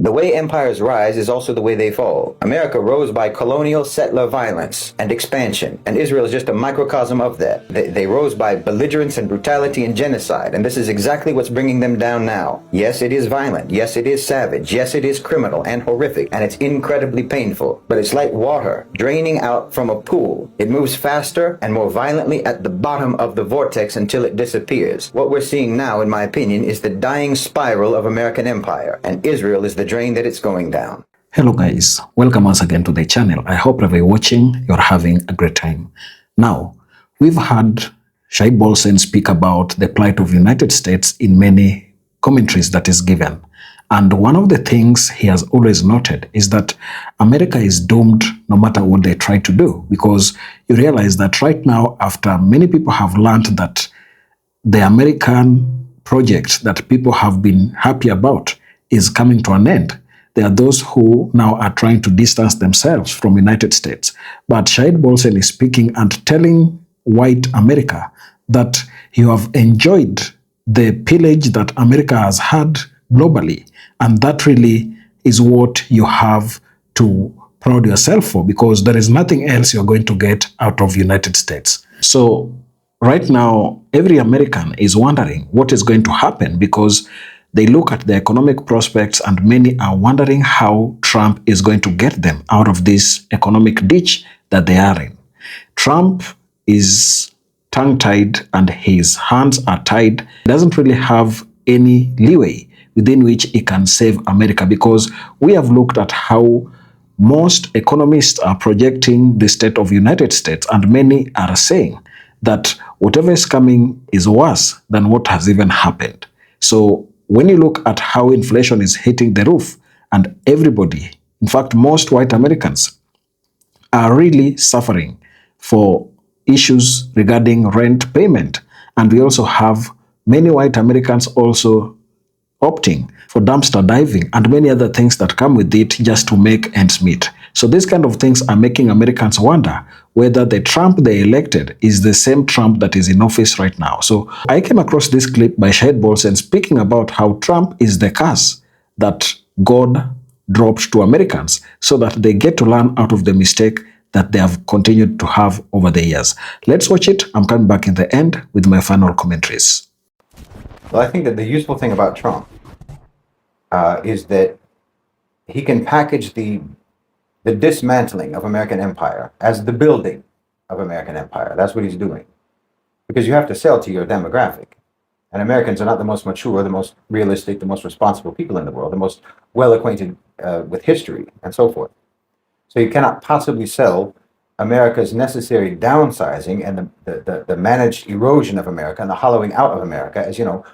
The way empires rise is also the way they fall. America rose by colonial settler violence and expansion, and Israel is just a microcosm of that. They rose by belligerence and brutality and genocide, and this is exactly what's bringing them down now. Yes, it is violent. Yes, it is savage. Yes, it is criminal and horrific, and it's incredibly painful. But it's like water draining out from a pool. It moves faster and more violently at the bottom of the vortex until it disappears. What we're seeing now, in my opinion, is the dying spiral of American empire, and Israel is the drain that it's going down. Hello guys, welcome once again to the channel. I hope wherever you're watching, you're having a great time. Now, we've heard Shahid Bolsen speak about the plight of the United States in many commentaries that is given. And one of the things he has always noted is that America is doomed no matter what they try to do, because you realize that right now, after many people have learned that the American project that people have been happy about is coming to an end, there are those who now are trying to distance themselves from United States. But Shahid Bolsen is speaking and telling white America that you have enjoyed the pillage that America has had globally, and that really is what you have to proud yourself for, because there is nothing else you're going to get out of United States. So right now, every American is wondering what is going to happen, because they look at the economic prospects and many are wondering how Trump is going to get them out of this economic ditch that they are in. Trump is tongue-tied and his hands are tied. He doesn't really have any leeway within which he can save America, because we have looked at how most economists are projecting the state of the United States, and many are saying that whatever is coming is worse than what has even happened. So when you look at how inflation is hitting the roof, and everybody, in fact, most white Americans are really suffering for issues regarding rent payment. And we also have many white Americans also opting for dumpster diving and many other things that come with it just to make ends meet. So these kind of things are making Americans wonder whether the Trump they elected is the same Trump that is in office right now. So I came across this clip by Shahid Bolsen speaking about how Trump is the curse that God dropped to Americans so that they get to learn out of the mistake that they have continued to have over the years. Let's watch it. I'm coming back in the end with my final commentaries. Well, I think that the useful thing about Trump is that he can package the dismantling of American empire as the building of American empire. That's what he's doing. Because you have to sell to your demographic. And Americans are not the most mature, the most realistic, the most responsible people in the world, the most well-acquainted with history and so forth. So you cannot possibly sell America's necessary downsizing and the managed erosion of America and the hollowing out of America as, you know,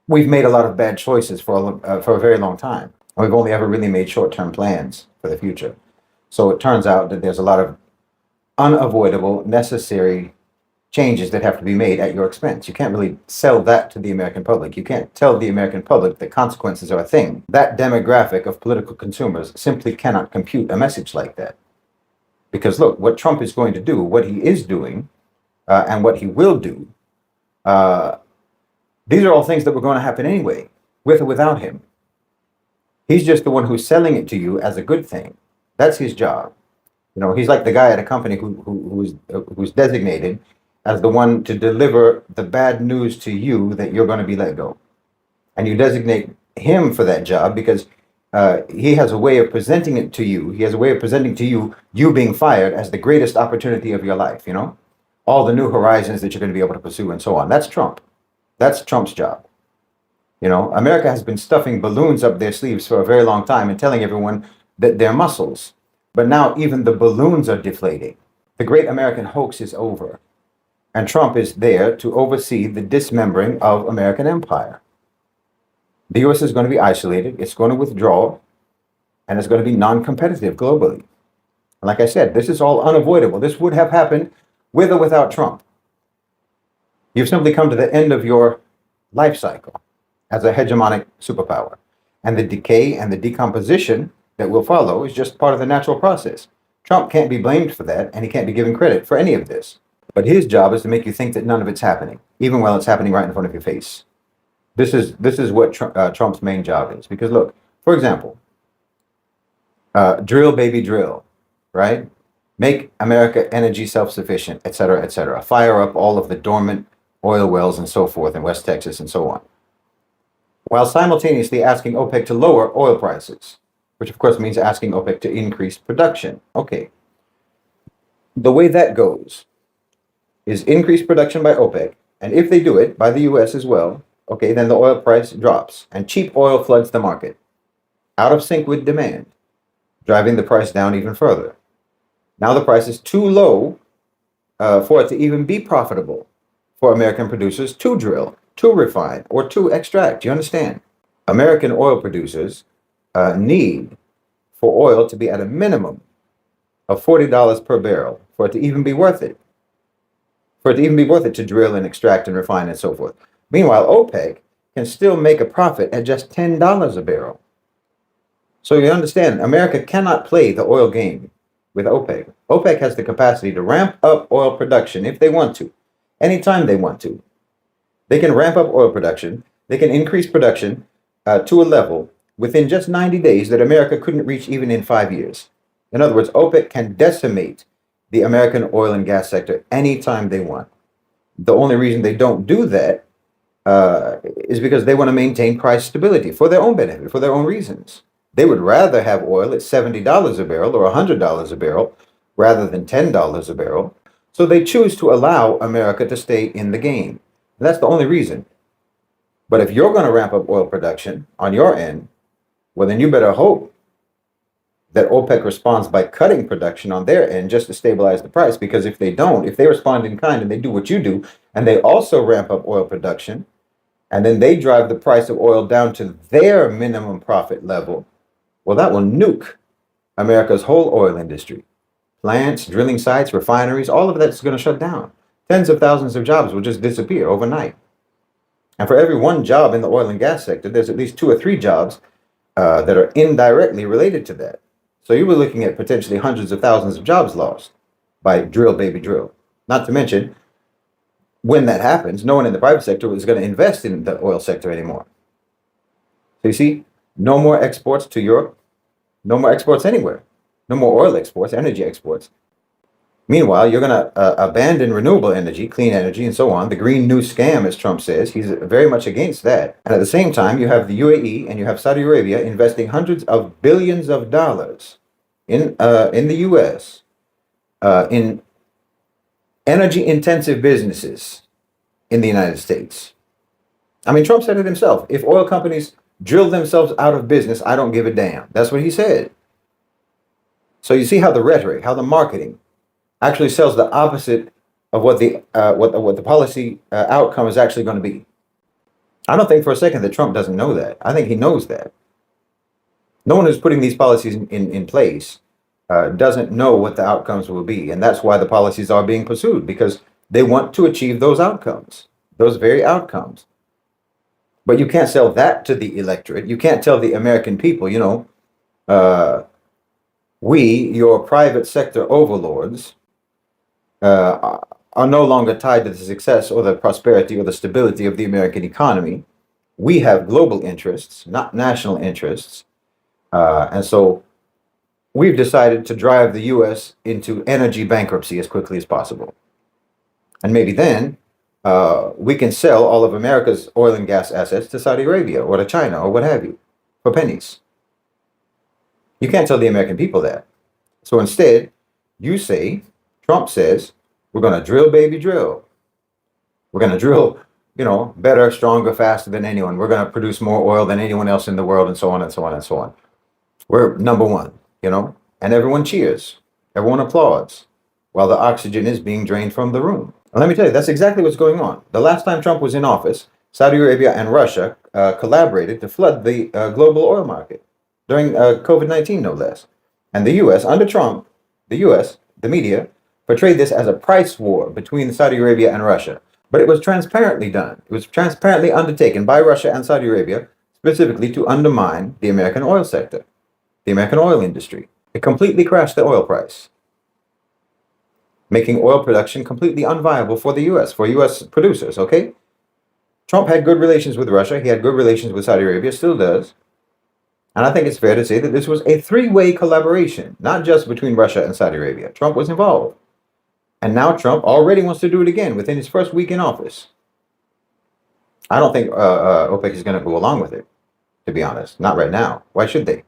we've made a lot of bad choices for a very long time. And we've only ever really made short-term plans for the future. So it turns out that there's a lot of unavoidable, necessary changes that have to be made at your expense. You can't really sell that to the American public. You can't tell the American public that consequences are a thing. That demographic of political consumers simply cannot compute a message like that. Because look, what Trump is going to do, what he is doing, and what he will do, these are all things that were going to happen anyway, with or without him. He's just the one who's selling it to you as a good thing. That's his job. You know, he's like the guy at a company who's designated as the one to deliver the bad news to you that you're going to be let go. And you designate him for that job because he has a way of presenting it to you. He has a way of presenting to you, you being fired as the greatest opportunity of your life, you know? All the new horizons that you're going to be able to pursue and so on. That's Trump. That's Trump's job. You know, America has been stuffing balloons up their sleeves for a very long time and telling everyone that they're muscles. But now even the balloons are deflating. The great American hoax is over. And Trump is there to oversee the dismembering of American empire. The U.S. is going to be isolated. It's going to withdraw. And it's going to be non-competitive globally. And like I said, this is all unavoidable. This would have happened with or without Trump. You've simply come to the end of your life cycle as a hegemonic superpower. And the decay and the decomposition that will follow is just part of the natural process. Trump can't be blamed for that, and he can't be given credit for any of this. But his job is to make you think that none of it's happening, even while it's happening right in front of your face. This is what Trump's main job is. Because look, for example, Drill, baby, drill, right? Make America energy self-sufficient, et cetera, et cetera. Fire up all of the dormant oil wells and so forth in West Texas and so on, while simultaneously asking OPEC to lower oil prices, which of course means asking OPEC to increase production. Okay. The way that goes is increase production by OPEC, and if they do it by the US as well, okay, then the oil price drops and cheap oil floods the market, out of sync with demand, driving the price down even further. Now the price is too low for it to even be profitable for American producers to drill, to refine, or to extract. You understand? American oil producers need for oil to be at a minimum of $40 per barrel for it to even be worth it. For it to even be worth it to drill and extract and refine and so forth. Meanwhile, OPEC can still make a profit at just $10 a barrel. So you understand, America cannot play the oil game with OPEC. OPEC has the capacity to ramp up oil production if they want to, anytime they want to. They can ramp up oil production. They can increase production to a level within just 90 days that America couldn't reach even in 5 years. In other words, OPEC can decimate the American oil and gas sector anytime they want. The only reason they don't do that is because they want to maintain price stability for their own benefit, for their own reasons. They would rather have oil at $70 a barrel or $100 a barrel rather than $10 a barrel. So they choose to allow America to stay in the game. And that's the only reason. But if you're going to ramp up oil production on your end, well, then you better hope that OPEC responds by cutting production on their end just to stabilize the price. Because if they don't, if they respond in kind and they do what you do, and they also ramp up oil production, and then they drive the price of oil down to their minimum profit level, well, that will nuke America's whole oil industry. Plants, drilling sites, refineries, all of that's going to shut down. Tens of thousands of jobs will just disappear overnight. And for every one job in the oil and gas sector, there's at least 2 or 3 jobs that are indirectly related to that. So you were looking at potentially hundreds of thousands of jobs lost by drill, baby, drill. Not to mention, when that happens, no one in the private sector is going to invest in the oil sector anymore. So you see, no more exports to Europe, no more exports anywhere, no more oil exports, energy exports. Meanwhile, you're going to abandon renewable energy, clean energy, and so on. The Green New Scam, as Trump says, he's very much against that. And at the same time, you have the UAE and you have Saudi Arabia investing hundreds of billions of dollars in the U.S. In energy-intensive businesses in the United States. I mean, Trump said it himself. If oil companies drill themselves out of business, I don't give a damn. That's what he said. So you see how the rhetoric, how the marketing actually sells the opposite of what the policy outcome is actually going to be. I don't think for a second that Trump doesn't know that. I think he knows that. No one who's putting these policies in place doesn't know what the outcomes will be. And that's why the policies are being pursued, because they want to achieve those outcomes, those very outcomes. But you can't sell that to the electorate. You can't tell the American people, we, your private sector overlords, are no longer tied to the success or the prosperity or the stability of the American economy. We have global interests, not national interests. And so we've decided to drive the U.S. into energy bankruptcy as quickly as possible. And maybe then we can sell all of America's oil and gas assets to Saudi Arabia or to China or what have you for pennies. You can't tell the American people that. So instead, you say, Trump says, we're going to drill, baby, drill. We're going to drill, better, stronger, faster than anyone. We're going to produce more oil than anyone else in the world, and so on and so on and so on. We're number one, and everyone cheers. Everyone applauds while the oxygen is being drained from the room. And let me tell you, that's exactly what's going on. The last time Trump was in office, Saudi Arabia and Russia collaborated to flood the global oil market during COVID-19, no less. And the U.S., under Trump, the U.S., the media, portrayed this as a price war between Saudi Arabia and Russia. But it was transparently done. It was transparently undertaken by Russia and Saudi Arabia, specifically to undermine the American oil sector, the American oil industry. It completely crashed the oil price, making oil production completely unviable for the U.S., for U.S. producers, okay? Trump had good relations with Russia. He had good relations with Saudi Arabia, still does. And I think it's fair to say that this was a three-way collaboration, not just between Russia and Saudi Arabia. Trump was involved. And now Trump already wants to do it again within his first week in office. I don't think OPEC is going to go along with it, to be honest. Not right now. Why should they?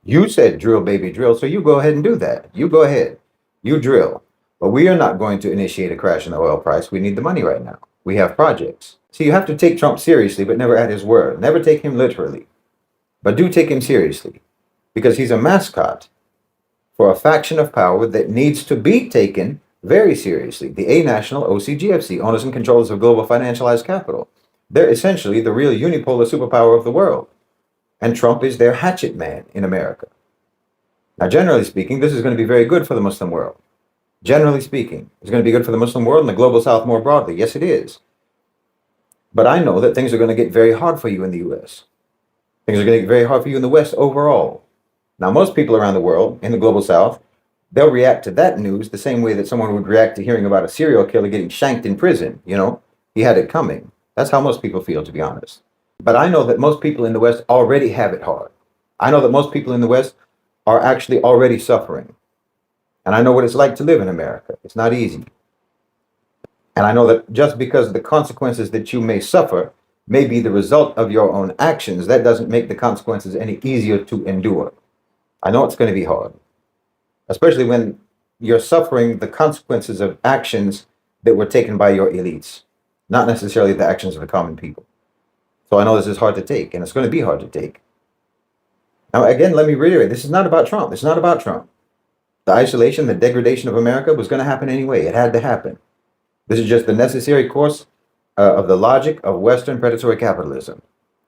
You said drill, baby, drill, so you go ahead and do that. You go ahead. You drill. But we are not going to initiate a crash in the oil price. We need the money right now. We have projects. So you have to take Trump seriously, but never at his word. Never take him literally. But do take him seriously, because he's a mascot for a faction of power that needs to be taken very seriously. The A National OCGFC, owners and controllers of global financialized capital. They're essentially the real unipolar superpower of the world. And Trump is their hatchet man in America. Now, generally speaking, this is going to be very good for the Muslim world. Generally speaking, it's going to be good for the Muslim world and the global South more broadly. Yes, it is. But I know that things are going to get very hard for you in the U.S. Things are going to get very hard for you in the West overall. Now, most people around the world in the global South, they'll react to that news the same way that someone would react to hearing about a serial killer getting shanked in prison. You know, he had it coming. That's how most people feel, to be honest. But I know that most people in the West already have it hard. I know that most people in the West are actually already suffering. And I know what it's like to live in America. It's not easy. And I know that just because the consequences that you may suffer may be the result of your own actions, that doesn't make the consequences any easier to endure. I know it's going to be hard, especially when you're suffering the consequences of actions that were taken by your elites, not necessarily the actions of the common people. So I know this is hard to take, and it's going to be hard to take. Now, again, let me reiterate, this is not about Trump. It's not about Trump. The isolation, the degradation of America was going to happen anyway. It had to happen. This is just the necessary course of the logic of Western predatory capitalism.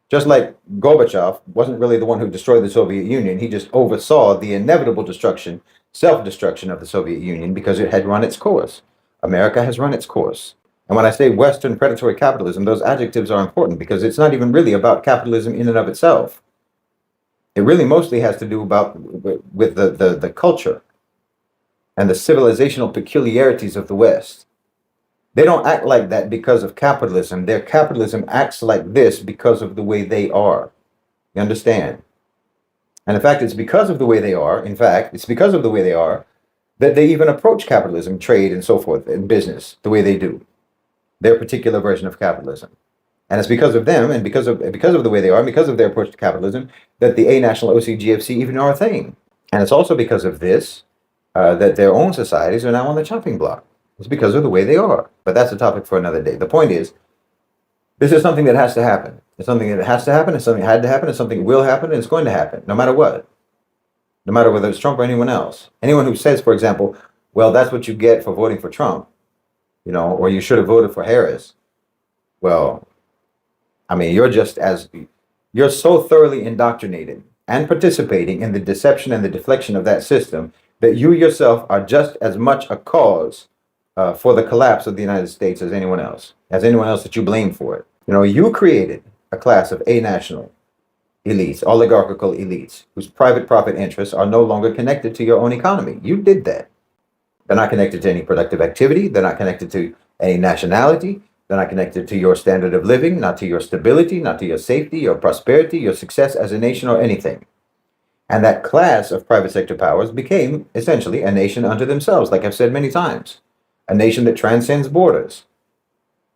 Just like Gorbachev wasn't really the one who destroyed the Soviet Union, he just oversaw the inevitable destruction, self-destruction of the Soviet Union because it had run its course. America has run its course. And when I say Western predatory capitalism, those adjectives are important because it's not even really about capitalism in and of itself. It really mostly has to do with the culture and the civilizational peculiarities of the West. They don't act like that because of capitalism. Their capitalism acts like this because of the way they are. You understand? And in fact, it's because of the way they are, that they even approach capitalism, trade, and so forth, and business the way they do. Their particular version of capitalism. And it's because of them, and because of the way they are, and because of their approach to capitalism, that the A National OCGFC even are a thing. And it's also because of this that their own societies are now on the chopping block. It's because of the way they are. But that's a topic for another day. The point is, this is something that has to happen. It's something that has to happen. It's something that had to happen. It's something that will happen. And it's going to happen, no matter what. No matter whether it's Trump or anyone else. Anyone who says, for example, well, that's what you get for voting for Trump, you know, or you should have voted for Harris. Well, I mean, you're so thoroughly indoctrinated and participating in the deception and the deflection of that system that you yourself are just as much a cause for the collapse of the United States as anyone else that you blame for it. You know, you created a class of A-national elites, oligarchical elites, whose private profit interests are no longer connected to your own economy. You did that. They're not connected to any productive activity. They're not connected to any nationality. They're not connected to your standard of living, not to your stability, not to your safety, your prosperity, your success as a nation, or anything. And that class of private sector powers became essentially a nation unto themselves, like I've said many times. A nation that transcends borders.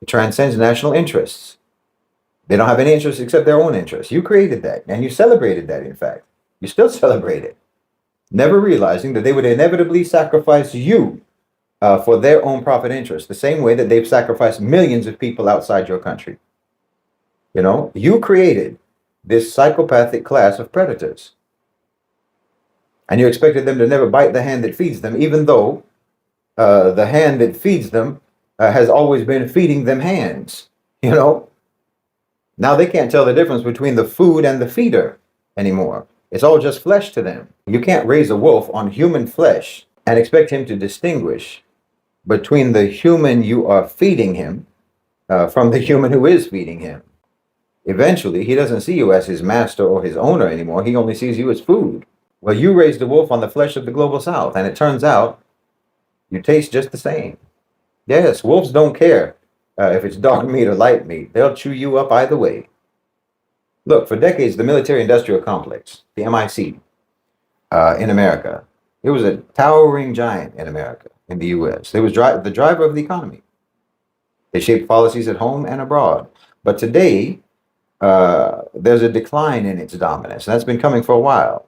It transcends national interests. They don't have any interests except their own interests. You created that, and you celebrated that, in fact. You still celebrate it, never realizing that they would inevitably sacrifice you for their own profit interests, the same way that they've sacrificed millions of people outside your country. You know, you created this psychopathic class of predators. And you expected them to never bite the hand that feeds them, even though the hand that feeds them has always been feeding them hands, you know? Now they can't tell the difference between the food and the feeder anymore. It's all just flesh to them. You can't raise a wolf on human flesh and expect him to distinguish between the human you are feeding him from the human who is feeding him. Eventually, he doesn't see you as his master or his owner anymore. He only sees you as food. Well, you raised a wolf on the flesh of the global South, and it turns out you taste just the same. Yes, wolves don't care if it's dark meat or light meat. They'll chew you up either way. Look, for decades, the military-industrial complex, the MIC, in America, it was a towering giant in America, in the U.S. It was the driver of the economy. They shaped policies at home and abroad. But today, there's a decline in its dominance, and that's been coming for a while.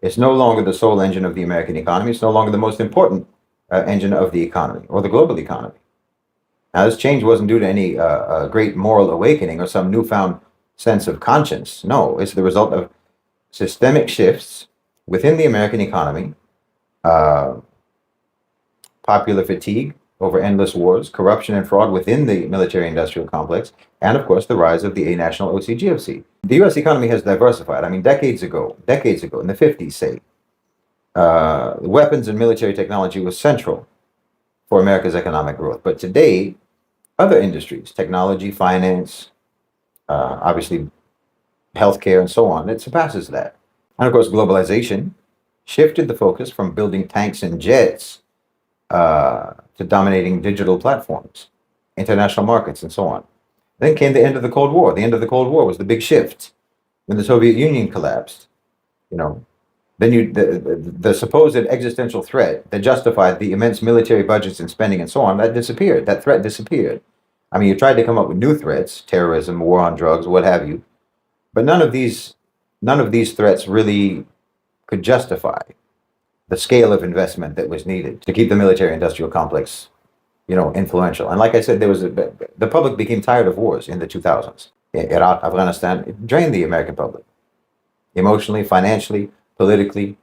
It's no longer the sole engine of the American economy. It's no longer the most important engine of the economy or the global economy. Now, this change wasn't due to any great moral awakening or some newfound sense of conscience. No, it's the result of systemic shifts within the American economy, uh, popular fatigue over endless wars, corruption and fraud within the military-industrial complex, and of course the rise of the national OCGFC. The U.S. economy has diversified. I mean, decades ago, in the 50s, say, weapons and military technology was central for America's economic growth. But today, other industries, technology, finance, obviously healthcare, and so on, it surpasses that. And of course, globalization shifted the focus from building tanks and jets to dominating digital platforms, international markets, and so on. Then came the end of the Cold War. The end of the Cold War was the big shift when the Soviet Union collapsed. You know, then the supposed existential threat that justified the immense military budgets and spending and so on, that disappeared. That threat disappeared. I mean, you tried to come up with new threats, terrorism, war on drugs, what have you, but none of these threats really could justify the scale of investment that was needed to keep the military-industrial complex, influential. And like I said, the public became tired of wars in the 2000s. Iraq, Afghanistan, it drained the American public, emotionally, financially, politically,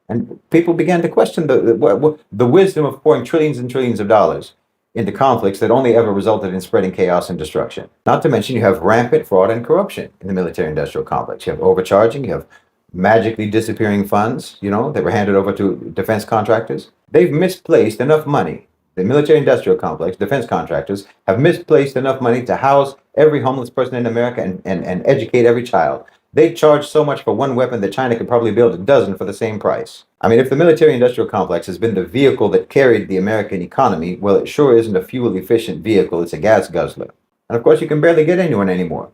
and people began to question the wisdom of pouring trillions and trillions of dollars into conflicts that only ever resulted in spreading chaos and destruction. Not to mention, you have rampant fraud and corruption in the military-industrial complex. You have overcharging, you have magically disappearing funds, that were handed over to defense contractors. They've misplaced enough money. The military-industrial complex, defense contractors, have misplaced enough money to house every homeless person in America and educate every child. They charge so much for one weapon that China could probably build a dozen for the same price. I mean, if the military-industrial complex has been the vehicle that carried the American economy, well, it sure isn't a fuel-efficient vehicle. It's a gas guzzler. And of course, you can barely get anyone anymore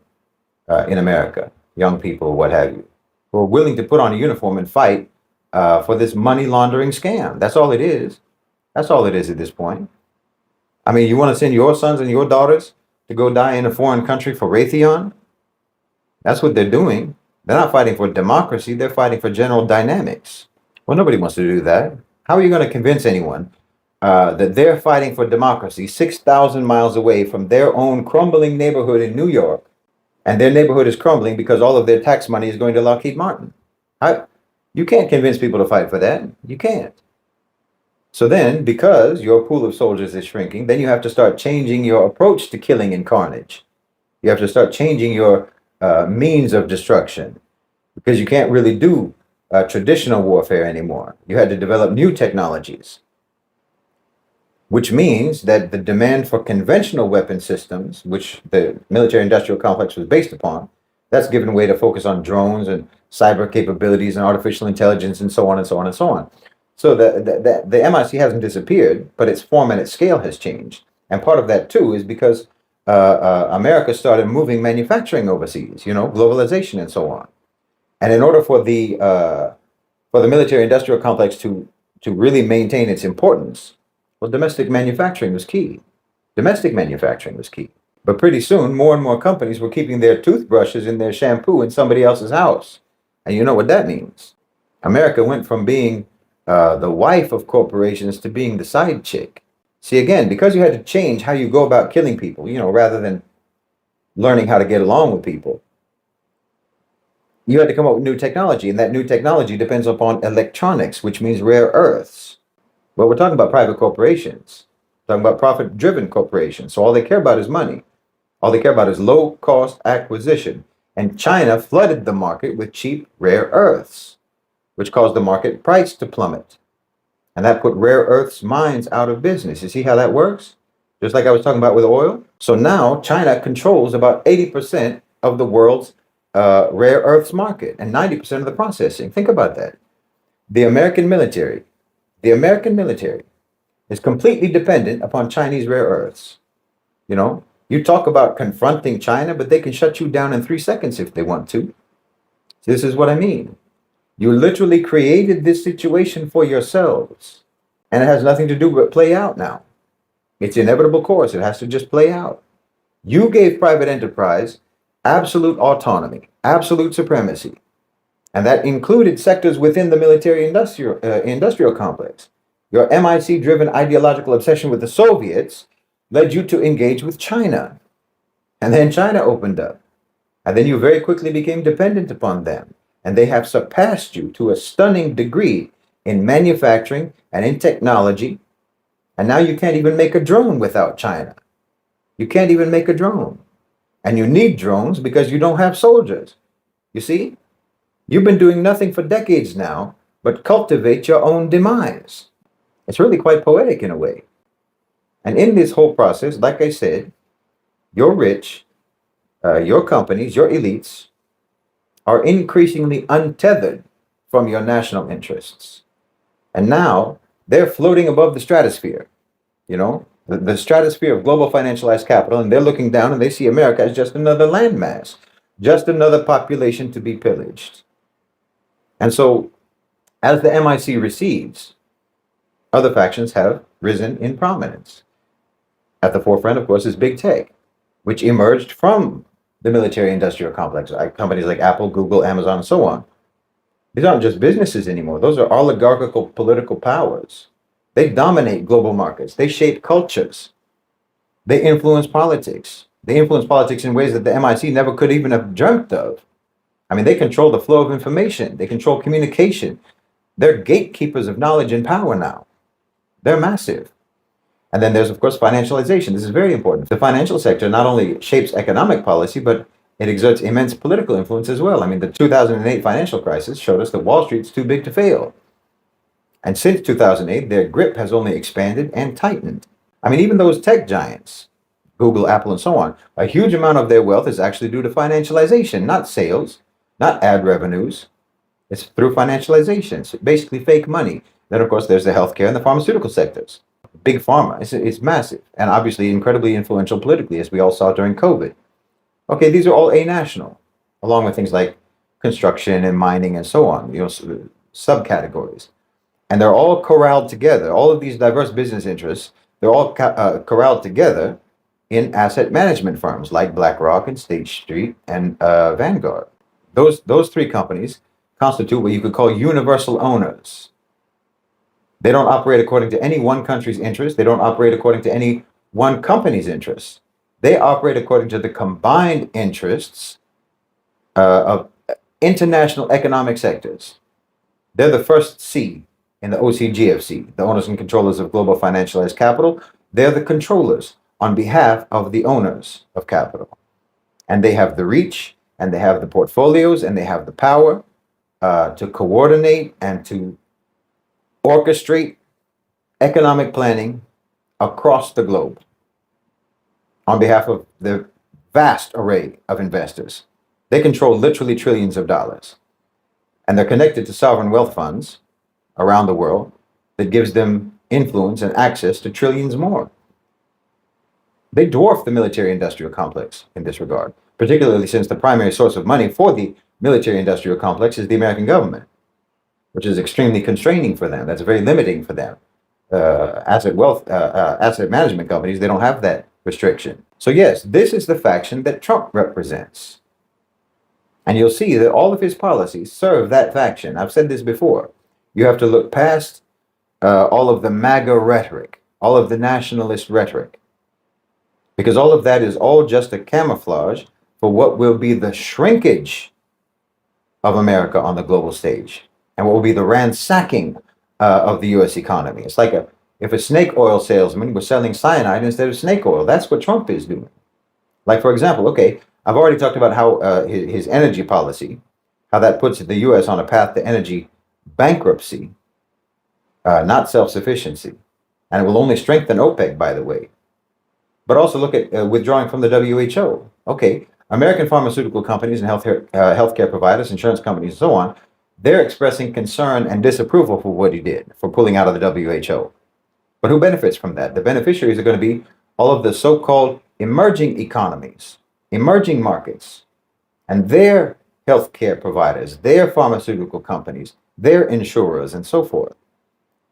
in America, young people, what have you, who are willing to put on a uniform and fight for this money laundering scam. That's all it is. That's all it is at this point. I mean, you want to send your sons and your daughters to go die in a foreign country for Raytheon? That's what they're doing. They're not fighting for democracy. They're fighting for General Dynamics. Well, nobody wants to do that. How are you going to convince anyone that they're fighting for democracy 6,000 miles away from their own crumbling neighborhood in New York, and their neighborhood is crumbling because all of their tax money is going to Lockheed Martin? You can't convince people to fight for that. You can't. So then, because your pool of soldiers is shrinking, then you have to start changing your approach to killing and carnage. You have to start changing your means of destruction, because you can't really do traditional warfare anymore. You had to develop new technologies, which means that the demand for conventional weapon systems, which the military-industrial complex was based upon, that's given way to focus on drones and cyber capabilities and artificial intelligence and so on and so on and so on. So the MIC hasn't disappeared, but its form and its scale has changed. And part of that, too, is because America started moving manufacturing overseas, globalization and so on. And in order for the military-industrial complex to really maintain its importance, well, domestic manufacturing was key. Domestic manufacturing was key. But pretty soon, more and more companies were keeping their toothbrushes and their shampoo in somebody else's house. And you know what that means. America went from being the wife of corporations to being the side chick. See, again, because you had to change how you go about killing people, rather than learning how to get along with people, you had to come up with new technology, and that new technology depends upon electronics, which means rare earths. Well, we're talking about private corporations, talking about profit-driven corporations, so all they care about is money. All they care about is low-cost acquisition, and China flooded the market with cheap rare earths, which caused the market price to plummet. And that put rare earths mines out of business. You see how that works? Just like I was talking about with oil. So now China controls about 80% of the world's rare earths market and 90% of the processing. Think about that. The American military is completely dependent upon Chinese rare earths. You talk about confronting China, but they can shut you down in 3 seconds if they want to. This is what I mean. You literally created this situation for yourselves, and it has nothing to do but play out now. It's inevitable course. It has to just play out. You gave private enterprise absolute autonomy, absolute supremacy, and that included sectors within the military industrial complex. Your MIC-driven ideological obsession with the Soviets led you to engage with China. And then China opened up. And then you very quickly became dependent upon them. And they have surpassed you to a stunning degree in manufacturing and in technology. And now you can't even make a drone without China. You can't even make a drone. And you need drones because you don't have soldiers. You see? You've been doing nothing for decades now but cultivate your own demise. It's really quite poetic in a way. And in this whole process, like I said, you're rich, your companies, your elites are increasingly untethered from your national interests. And now they're floating above the stratosphere, the stratosphere of global financialized capital, and they're looking down and they see America as just another landmass, just another population to be pillaged. And so as the MIC recedes, other factions have risen in prominence. At the forefront, of course, is big tech, which emerged from the military-industrial complex, companies like Apple, Google, Amazon, and so on. These aren't just businesses anymore. Those are oligarchical political powers. They dominate global markets. They shape cultures. They influence politics. They influence politics in ways that the MIC never could even have dreamt of. I mean, they control the flow of information. They control communication. They're gatekeepers of knowledge and power now. They're massive. And then there's, of course, financialization. This is very important. The financial sector not only shapes economic policy, but it exerts immense political influence as well. I mean, the 2008 financial crisis showed us that Wall Street's too big to fail. And since 2008, their grip has only expanded and tightened. I mean, even those tech giants, Google, Apple, and so on, a huge amount of their wealth is actually due to financialization, not sales, not ad revenues. It's through financialization. It's basically fake money. Then, of course, there's the healthcare and the pharmaceutical sectors. Big pharma, it's massive, and obviously incredibly influential politically, as we all saw during COVID. Okay, these are all anational, along with things like construction and mining and so on, subcategories. And they're all corralled together. All of these diverse business interests, they're all corralled together in asset management firms like BlackRock and State Street and Vanguard. Those three companies constitute what you could call universal owners. They don't operate according to any one country's interests. They don't operate according to any one company's interests. They operate according to the combined interests of international economic sectors. They're the first C in the OCGFC, the owners and controllers of global financialized capital. They're the controllers on behalf of the owners of capital. And they have the reach, and they have the portfolios, and they have the power to coordinate and to orchestrate economic planning across the globe on behalf of the vast array of investors. They control literally trillions of dollars, and they're connected to sovereign wealth funds around the world that gives them influence and access to trillions more. They dwarf the military-industrial complex in this regard, particularly since the primary source of money for the military-industrial complex is the American government, which is extremely constraining for them. That's very limiting for them. Asset management companies, they don't have that restriction. So yes, this is the faction that Trump represents. And you'll see that all of his policies serve that faction. I've said this before. You have to look past all of the MAGA rhetoric, all of the nationalist rhetoric, because all of that is all just a camouflage for what will be the shrinkage of America on the global stage, and what will be the ransacking of the U.S. economy. It's like if a snake oil salesman was selling cyanide instead of snake oil. That's what Trump is doing. Like, for example, okay, I've already talked about how his energy policy, how that puts the U.S. on a path to energy bankruptcy, not self-sufficiency. And it will only strengthen OPEC, by the way. But also look at withdrawing from the WHO. Okay, American pharmaceutical companies and healthcare providers, insurance companies, and so on, they're expressing concern and disapproval for what he did, for pulling out of the WHO. But who benefits from that? The beneficiaries are going to be all of the so-called emerging economies, emerging markets, and their healthcare providers, their pharmaceutical companies, their insurers, and so forth.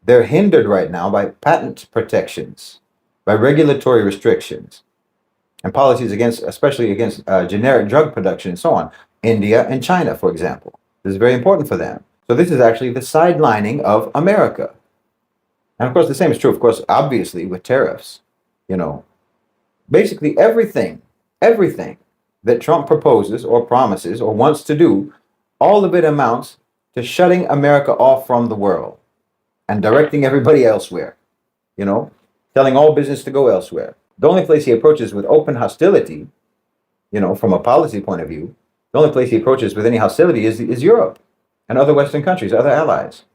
They're hindered right now by patent protections, by regulatory restrictions, and policies against, especially against generic drug production and so on. India and China, for example. This is very important for them. So this is actually the sidelining of America. And of course, the same is true, of course, obviously, with tariffs. You know, basically everything that Trump proposes or promises or wants to do, all of it amounts to shutting America off from the world and directing everybody elsewhere, you know, telling all business to go elsewhere. The only place he approaches with open hostility, you know, from a policy point of view, the only place he approaches with any hostility is Europe and other Western countries, other allies.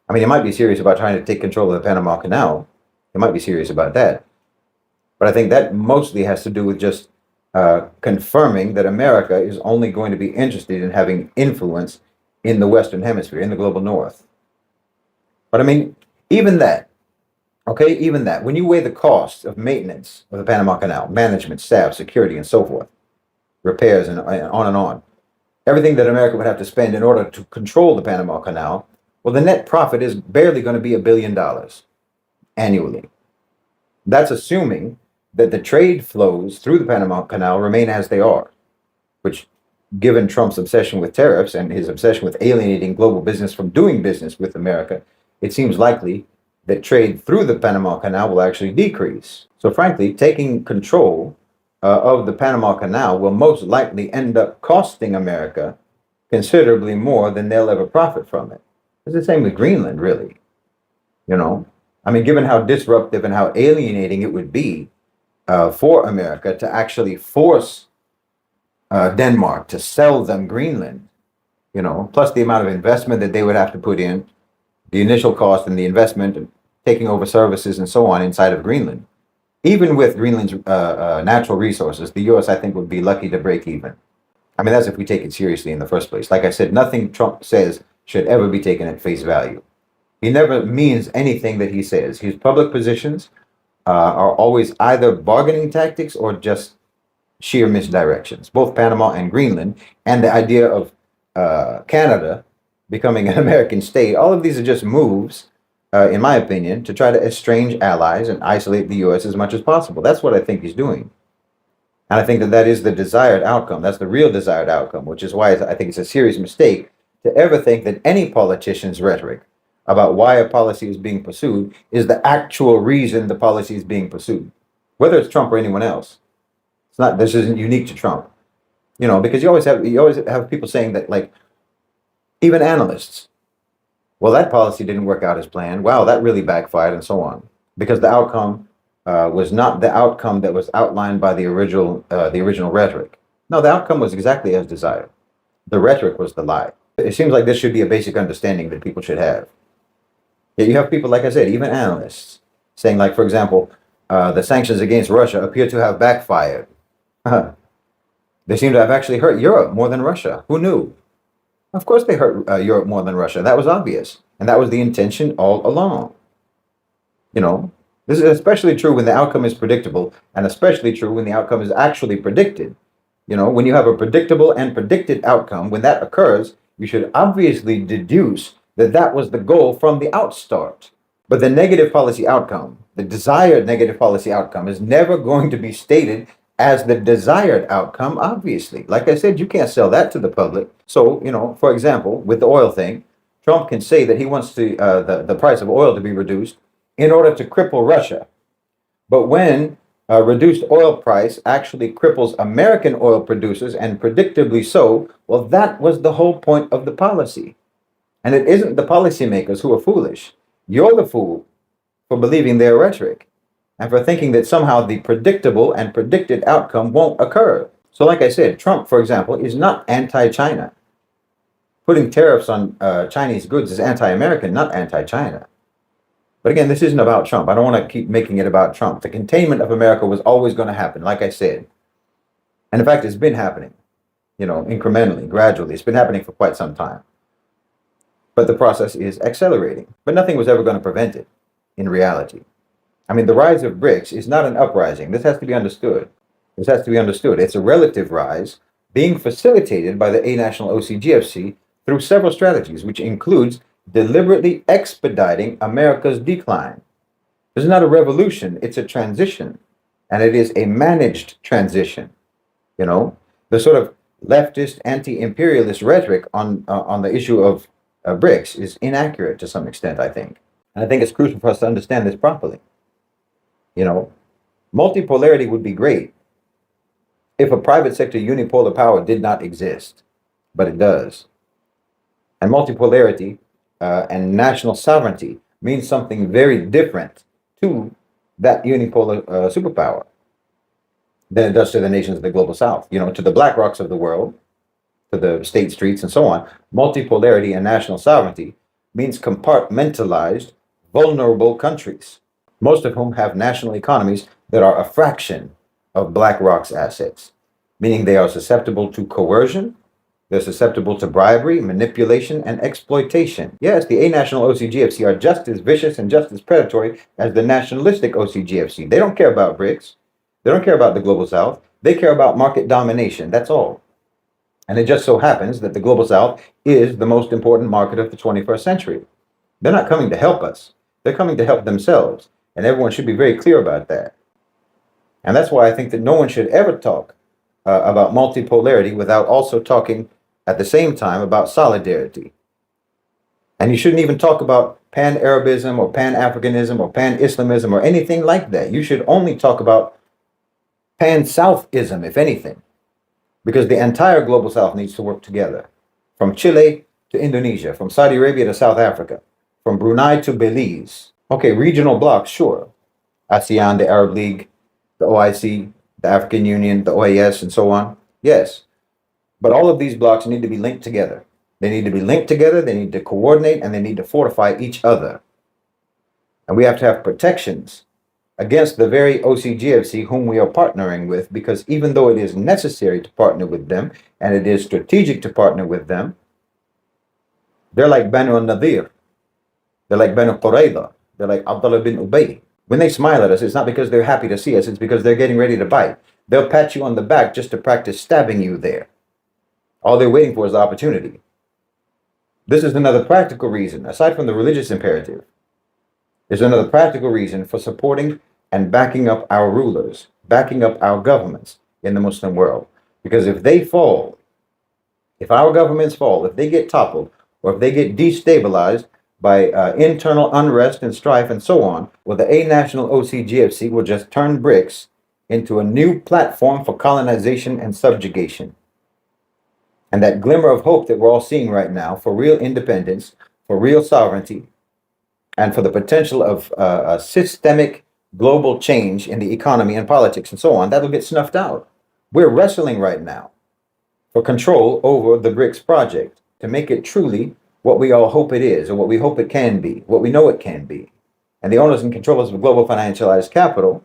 I mean, he might be serious about trying to take control of the Panama Canal. He might be serious about that. But I think that mostly has to do with just confirming that America is only going to be interested in having influence in the Western Hemisphere, in the global North. But I mean, even that, okay, even that, when you weigh the cost of maintenance of the Panama Canal, management, staff, security, and so forth, repairs, and on, everything that America would have to spend in order to control the Panama Canal, well, the net profit is barely going to be $1 billion annually. That's assuming that the trade flows through the Panama Canal remain as they are, which, given Trump's obsession with tariffs and his obsession with alienating global business from doing business with America, it seems likely that trade through the Panama Canal will actually decrease. So frankly, taking control of the Panama Canal will most likely end up costing America considerably more than they'll ever profit from it. It's the same with Greenland, really. You know, I mean, given how disruptive and how alienating it would be for America to actually force Denmark to sell them Greenland, you know, plus the amount of investment that they would have to put in, the initial cost and the investment and taking over services and so on inside of Greenland. Even with Greenland's natural resources, the U.S., I think, would be lucky to break even. I mean, that's if we take it seriously in the first place. Like I said, nothing Trump says should ever be taken at face value. He never means anything that he says. His public positions are always either bargaining tactics or just sheer misdirections. Both Panama and Greenland, and the idea of Canada becoming an American state, all of these are just moves, in my opinion, to try to estrange allies and isolate the U.S. as much as possible. That's what I think he's doing. And I think that that is the desired outcome. That's the real desired outcome, which is why I think it's a serious mistake to ever think that any politician's rhetoric about why a policy is being pursued is the actual reason the policy is being pursued, whether it's Trump or anyone else. It's not. This isn't unique to Trump, you know, because you always have people saying that, like, even analysts, well, that policy didn't work out as planned. Wow, that really backfired, and so on, because the outcome was not the outcome that was outlined by the original rhetoric. No, the outcome was exactly as desired. The rhetoric was the lie. It seems like this should be a basic understanding that people should have. Yet you have people, like I said, even analysts, saying, like, for example, the sanctions against Russia appear to have backfired. They seem to have actually hurt Europe more than Russia. Who knew? Of course they hurt Europe more than Russia. That was obvious. And that was the intention all along. You know, this is especially true when the outcome is predictable, and especially true when the outcome is actually predicted. You know, when you have a predictable and predicted outcome, when that occurs, you should obviously deduce that that was the goal from the outstart. But the negative policy outcome, the desired negative policy outcome, is never going to be stated as the desired outcome, obviously. Like I said, you can't sell that to the public. So, you know, for example, with the oil thing, Trump can say that he wants the price of oil to be reduced in order to cripple Russia. But when a reduced oil price actually cripples American oil producers, and predictably so, well, that was the whole point of the policy. And it isn't the policymakers who are foolish. You're the fool for believing their rhetoric and for thinking that somehow the predictable and predicted outcome won't occur. So like I said, Trump, for example, is not anti-China. Putting tariffs on Chinese goods is anti-American, not anti-China. But again, this isn't about Trump. I don't want to keep making it about Trump. The containment of America was always going to happen, like I said. And in fact, it's been happening, you know, incrementally, gradually. It's been happening for quite some time. But the process is accelerating. But nothing was ever going to prevent it in reality. I mean, the rise of BRICS is not an uprising. This has to be understood. This has to be understood. It's a relative rise being facilitated by the A National OCGFC through several strategies, which includes deliberately expediting America's decline. This is not a revolution, it's a transition. And it is a managed transition. You know, the sort of leftist anti-imperialist rhetoric on the issue of BRICS is inaccurate to some extent, I think. And I think it's crucial for us to understand this properly. You know, multipolarity would be great if a private sector unipolar power did not exist, but it does. And multipolarity and national sovereignty means something very different to that unipolar superpower than it does to the nations of the global south. You know, to the BlackRocks of the world, to the state streets and so on, multipolarity and national sovereignty means compartmentalized, vulnerable countries, most of whom have national economies that are a fraction of BlackRock's assets, meaning they are susceptible to coercion, they're susceptible to bribery, manipulation, and exploitation. Yes, the A National OCGFC are just as vicious and just as predatory as the nationalistic OCGFC. They don't care about BRICS. They don't care about the global south. They care about market domination. That's all. And it just so happens that the global south is the most important market of the 21st century. They're not coming to help us. They're coming to help themselves. And everyone should be very clear about that. And that's why I think that no one should ever talk about multipolarity without also talking at the same time about solidarity. And you shouldn't even talk about pan-Arabism or pan-Africanism or pan-Islamism or anything like that. You should only talk about pan-Southism, if anything, because the entire global south needs to work together, from Chile to Indonesia, from Saudi Arabia to South Africa, from Brunei to Belize. Okay, regional blocks, sure. ASEAN, the Arab League, the OIC, the African Union, the OAS, and so on. Yes. But all of these blocks need to be linked together. They need to be linked together, they need to coordinate, and they need to fortify each other. And we have to have protections against the very OCGFC whom we are partnering with, because even though it is necessary to partner with them, and it is strategic to partner with them, they're like Banu al-Nadir. They're like Banu Qurayza. They're like Abdullah bin Ubay. When they smile at us, it's not because they're happy to see us, it's because they're getting ready to bite. They'll pat you on the back just to practice stabbing you there. All they're waiting for is the opportunity. This is another practical reason, aside from the religious imperative, there's another practical reason for supporting and backing up our rulers, backing up our governments in the Muslim world. Because if they fall, if our governments fall, if they get toppled, or if they get destabilized by internal unrest and strife and so on, well, the A National OCGFC will just turn BRICS into a new platform for colonization and subjugation. And that glimmer of hope that we're all seeing right now for real independence, for real sovereignty, and for the potential of a systemic global change in the economy and politics and so on, that'll get snuffed out. We're wrestling right now for control over the BRICS project to make it truly what we all hope it is, or what we hope it can be, what we know it can be. And the owners and controllers of global financialized capital,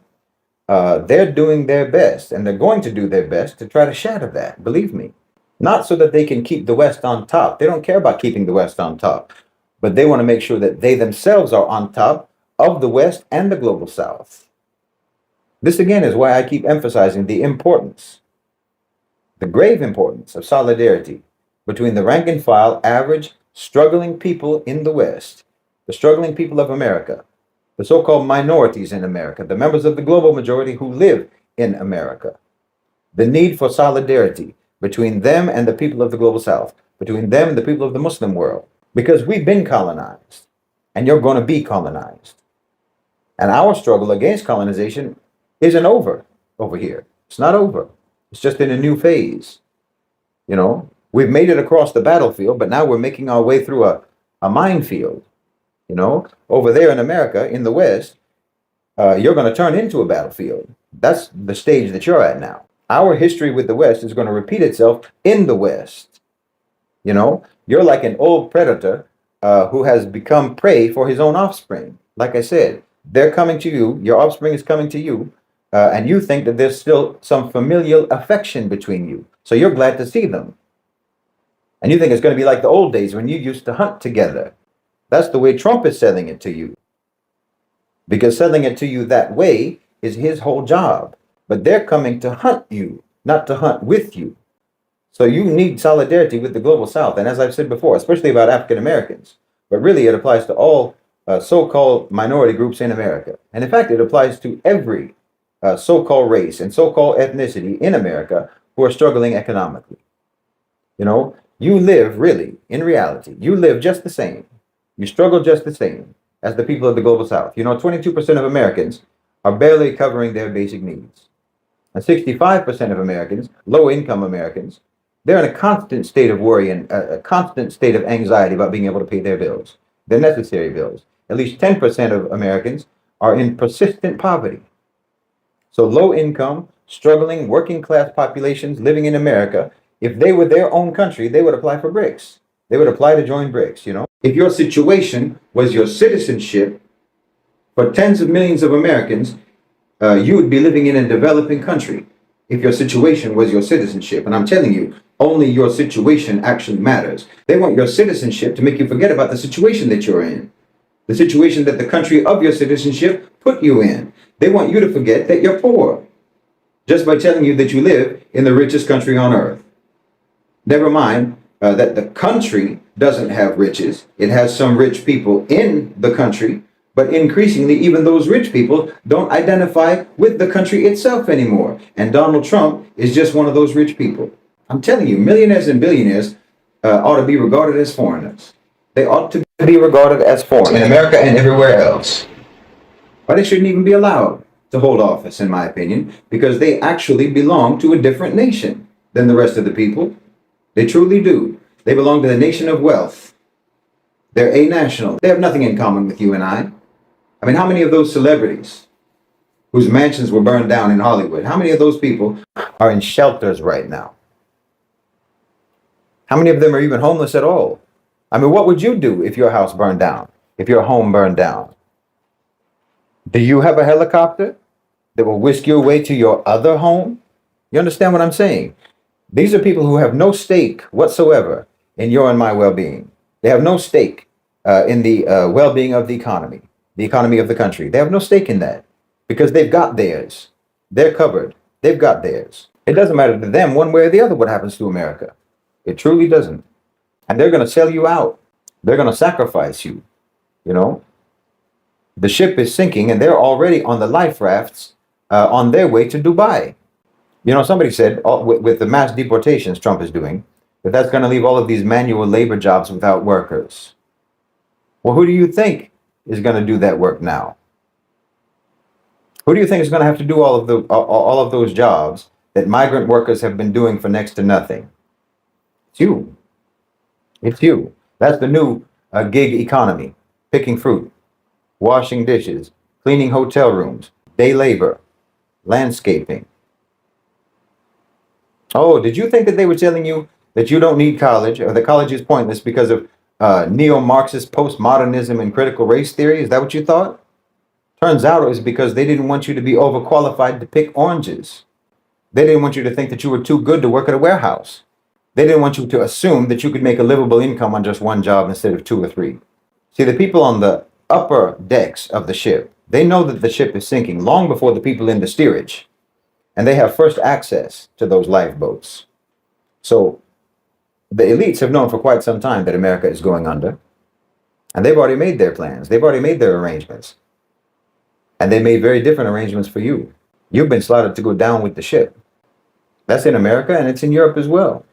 they're doing their best, and they're going to do their best to try to shatter that, believe me. Not so that they can keep the West on top. They don't care about keeping the West on top. But they want to make sure that they themselves are on top of the West and the global South. This again is why I keep emphasizing the importance, the grave importance of solidarity between the rank and file, average, struggling people in the West, the struggling people of America, the so-called minorities in America, the members of the global majority who live in America. The need for solidarity between them and the people of the global South, between them and the people of the Muslim world, because we've been colonized, and you're going to be colonized. And our struggle against colonization isn't over here. It's not over. It's just in a new phase. You know, we've made it across the battlefield, but now we're making our way through a minefield. You know, over there in America, in the West, you're going to turn into a battlefield. That's the stage that you're at now. Our history with the West is going to repeat itself in the West. You know, you're like an old predator who has become prey for his own offspring. Like I said, they're coming to you, your offspring is coming to you, and you think that there's still some familial affection between you. So you're glad to see them. And you think it's going to be like the old days when you used to hunt together. That's the way Trump is selling it to you. because selling it to you that way is his whole job. But they're coming to hunt you, not to hunt with you. So you need solidarity with the global South. And as I've said before, especially about African Americans, but really it applies to all so-called minority groups in America. And in fact, it applies to every so-called race and so-called ethnicity in America who are struggling economically. You know, you live really, in reality, you live just the same. You struggle just the same as the people of the global South. You know, 22% of Americans are barely covering their basic needs. And 65% of Americans, low-income Americans, they're in a constant state of worry and a constant state of anxiety about being able to pay their bills, their necessary bills. At least 10% of Americans are in persistent poverty. So low-income, struggling, working-class populations living in America, if they were their own country, they would apply for BRICS. They would apply to join BRICS, you know. If your situation was your citizenship for tens of millions of Americans, you would be living in a developing country if your situation was your citizenship. And I'm telling you, only your situation actually matters. They want your citizenship to make you forget about the situation that you're in, the situation that the country of your citizenship put you in. They want you to forget that you're poor just by telling you that you live in the richest country on earth. Never mind that the country doesn't have riches. It has some rich people in the country, but increasingly, even those rich people don't identify with the country itself anymore. And Donald Trump is just one of those rich people. I'm telling you, millionaires and billionaires ought to be regarded as foreigners. They ought to be regarded as foreigners in America and everywhere else. But they shouldn't even be allowed to hold office, in my opinion, because they actually belong to a different nation than the rest of the people. They truly do. They belong to the nation of wealth. They're a-national. They have nothing in common with you and I. I mean, how many of those celebrities whose mansions were burned down in Hollywood, how many of those people are in shelters right now? How many of them are even homeless at all? I mean, what would you do if your house burned down, if your home burned down? Do you have a helicopter that will whisk you away to your other home? You understand what I'm saying? These are people who have no stake whatsoever in your and my well-being. They have no stake in the well-being of the economy of the country. They have no stake in that because they've got theirs. They're covered. They've got theirs. It doesn't matter to them one way or the other what happens to America. It truly doesn't. And they're going to sell you out. They're going to sacrifice you. You know, the ship is sinking and they're already on the life rafts on their way to Dubai. You know, somebody said with the mass deportations Trump is doing, that's going to leave all of these manual labor jobs without workers. Well, who do you think is going to do that work now? Who do you think is going to have to do all of those jobs that migrant workers have been doing for next to nothing? It's you. It's you. That's the new gig economy. Picking fruit, washing dishes, cleaning hotel rooms, day labor, landscaping. Oh, did you think that they were telling you that you don't need college or that college is pointless because of neo-Marxist postmodernism and critical race theory? Is that what you thought? Turns out it was because they didn't want you to be overqualified to pick oranges. They didn't want you to think that you were too good to work at a warehouse. They didn't want you to assume that you could make a livable income on just one job instead of two or three. See, the people on the upper decks of the ship, they know that the ship is sinking long before the people in the steerage. And they have first access to those lifeboats. So the elites have known for quite some time that America is going under. And they've already made their plans. They've already made their arrangements. And they made very different arrangements for you. You've been slotted to go down with the ship. That's in America and it's in Europe as well.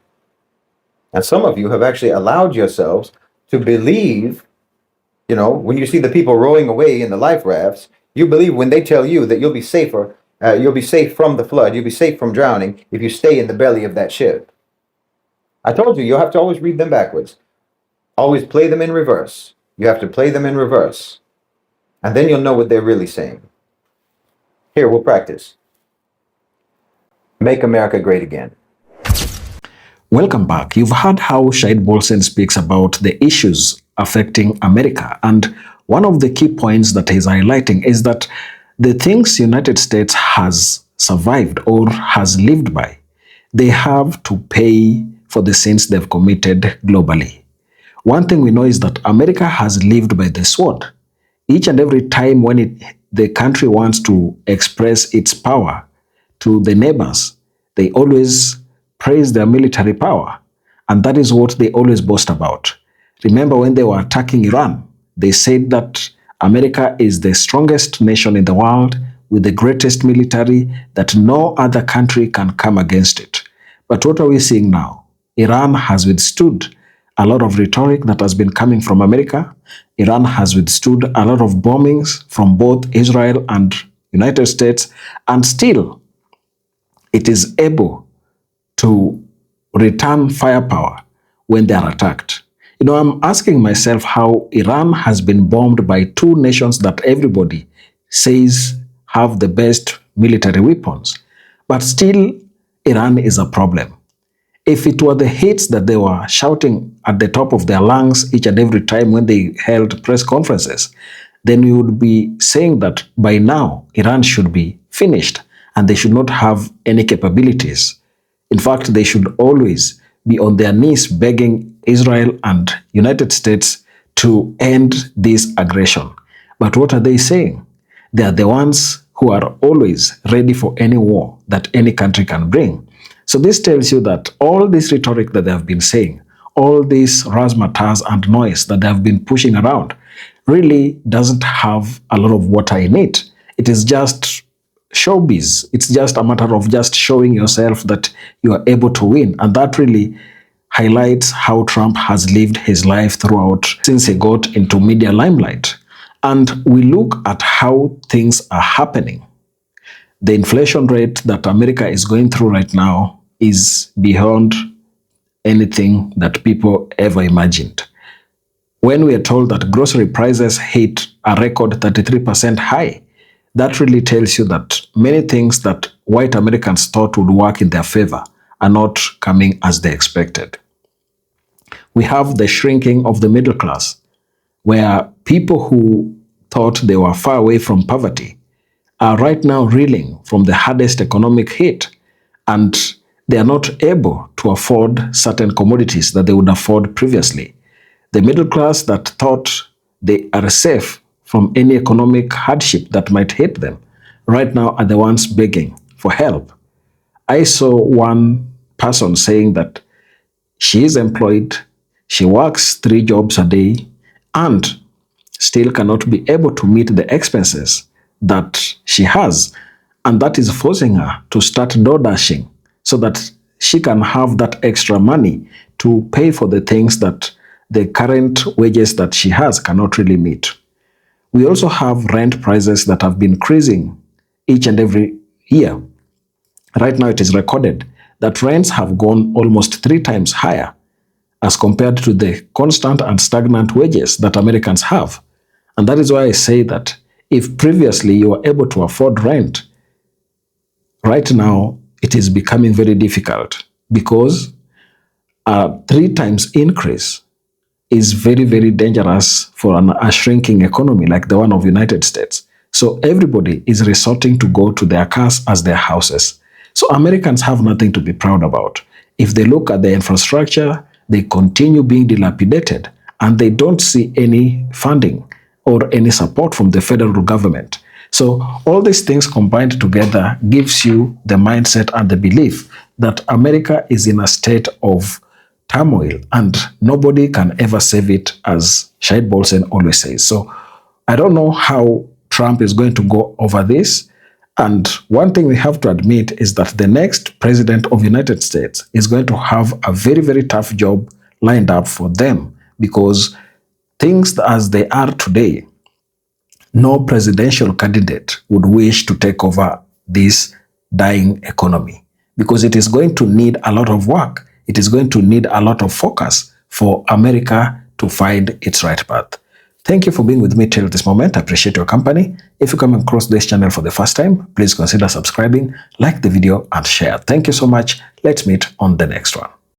And some of you have actually allowed yourselves to believe, you know, when you see the people rowing away in the life rafts, you believe when they tell you that you'll be safer. You'll be safe from the flood. You'll be safe from drowning if you stay in the belly of that ship. I told you, you'll have to always read them backwards. Always play them in reverse. You have to play them in reverse. And then you'll know what they're really saying. Here, we'll practice. Make America great again. Welcome back. You've heard how Shahid Bolsen speaks about the issues affecting America. And one of the key points that he's highlighting is that the things United States has survived or has lived by, they have to pay for the sins they've committed globally. One thing we know is that America has lived by the sword. Each and every time when the country wants to express its power to the neighbors, they always praise their military power. And that is what they always boast about. Remember when they were attacking Iran, they said that America is the strongest nation in the world with the greatest military, that no other country can come against it. But what are we seeing now? Iran has withstood a lot of rhetoric that has been coming from America. Iran has withstood a lot of bombings from both Israel and United States, and still it is able to return firepower when they are attacked. I'm asking myself how Iran has been bombed by two nations that everybody says have the best military weapons, but still Iran is a problem. If it were the hits that they were shouting at the top of their lungs each and every time when they held press conferences, then we would be saying that by now Iran should be finished and they should not have any capabilities. In fact, they should always be on their knees begging Israel and United States to end this aggression. But what are they saying? They are the ones who are always ready for any war that any country can bring. So this tells you that all this rhetoric that they have been saying, all this razzmatazz and noise that they have been pushing around, really doesn't have a lot of water in it. It is just showbiz. It's just a matter of just showing yourself that you are able to win. And that really highlights how Trump has lived his life throughout since he got into media limelight. And we look at how things are happening. The inflation rate that America is going through right now is beyond anything that people ever imagined. When we are told that grocery prices hit a record 33% high, that really tells you that many things that white Americans thought would work in their favor are not coming as they expected. We have the shrinking of the middle class, where people who thought they were far away from poverty are right now reeling from the hardest economic hit, and they are not able to afford certain commodities that they would afford previously. The middle class that thought they are safe from any economic hardship that might hit them, right now are the ones begging for help. I saw one person saying that she is employed, she works 3 jobs a day, and still cannot be able to meet the expenses that she has. And that is forcing her to start door dashing so that she can have that extra money to pay for the things that the current wages that she has cannot really meet. We also have rent prices that have been increasing each and every year. Right now, it is recorded that rents have gone almost 3 times higher as compared to the constant and stagnant wages that Americans have. And that is why I say that if previously you were able to afford rent, right now it is becoming very difficult because a 3 times increase is very, very dangerous for a shrinking economy like the one of the United States. So everybody is resorting to go to their cars as their houses. So Americans have nothing to be proud about. If they look at the infrastructure, they continue being dilapidated and they don't see any funding or any support from the federal government. So all these things combined together gives you the mindset and the belief that America is in a state of turmoil and nobody can ever save it, as Shahid Bolsen always says. So I don't know how Trump is going to go over this. And one thing we have to admit is that the next president of the United States is going to have a very, very tough job lined up for them, because things as they are today, no presidential candidate would wish to take over this dying economy, because it is going to need a lot of work. It is going to need a lot of focus for America to find its right path. Thank you for being with me till this moment. I appreciate your company. If you come across this channel for the first time, please consider subscribing, like the video, and share. Thank you so much. Let's meet on the next one.